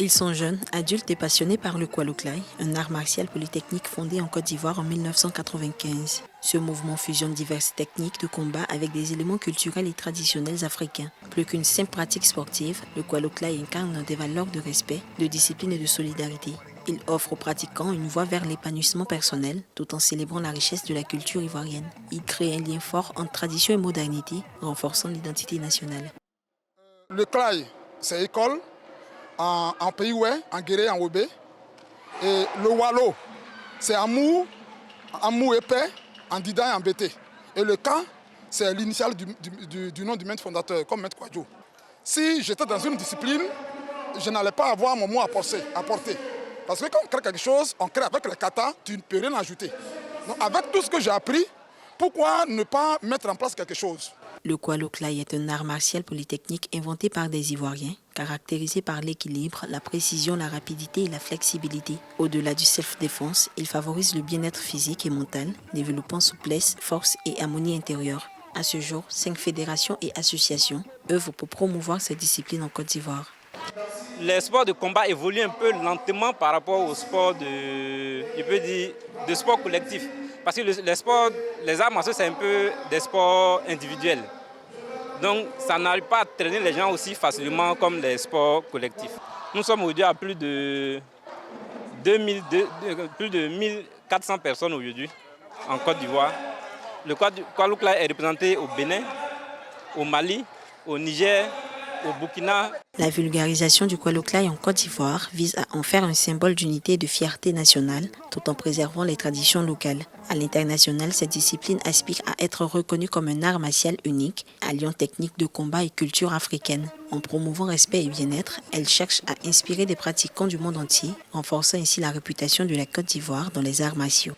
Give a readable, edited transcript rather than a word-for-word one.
Ils sont jeunes, adultes et passionnés par le Kwaloklai, un art martial polytechnique fondé en Côte d'Ivoire en 1995. Ce mouvement fusionne diverses techniques de combat avec des éléments culturels et traditionnels africains. Plus qu'une simple pratique sportive, le Kwaloklai incarne des valeurs de respect, de discipline et de solidarité. Il offre aux pratiquants une voie vers l'épanouissement personnel tout en célébrant la richesse de la culture ivoirienne. Il crée un lien fort entre tradition et modernité, renforçant l'identité nationale. Le Klai, c'est école. En Pays-Oué, en Guéré, en Obé. Et le Wallo, c'est amour et paix, en Dida et en Bété. Et le K, c'est l'initiale du nom du maître fondateur, comme maître Kwadjo. Si j'étais dans une discipline, je n'allais pas avoir mon mot à porter. Parce que quand on crée quelque chose, on crée avec les katas, tu ne peux rien ajouter. Donc avec tout ce que j'ai appris, pourquoi ne pas mettre en place quelque chose? Le Kwaloklai est un art martial polytechnique inventé par des Ivoiriens, caractérisé par l'équilibre, la précision, la rapidité et la flexibilité. Au-delà du self-défense, il favorise le bien-être physique et mental, développant souplesse, force et harmonie intérieure. À ce jour, 5 fédérations et associations œuvrent pour promouvoir cette discipline en Côte d'Ivoire. Les sports de combat évoluent un peu lentement par rapport aux sports de sport collectif. Parce que les arts martiaux, c'est un peu des sports individuels. Donc, ça n'arrive pas à traîner les gens aussi facilement comme les sports collectifs. Nous sommes aujourd'hui à plus de 1400 personnes aujourd'hui en Côte d'Ivoire. Le Kwaloklai est représenté au Bénin, au Mali, au Niger, au Burkina. La vulgarisation du Kwaloklai en Côte d'Ivoire vise à en faire un symbole d'unité et de fierté nationale, tout en préservant les traditions locales. À l'international, cette discipline aspire à être reconnue comme un art martial unique, alliant techniques de combat et culture africaine. En promouvant respect et bien-être, elle cherche à inspirer des pratiquants du monde entier, renforçant ainsi la réputation de la Côte d'Ivoire dans les arts martiaux.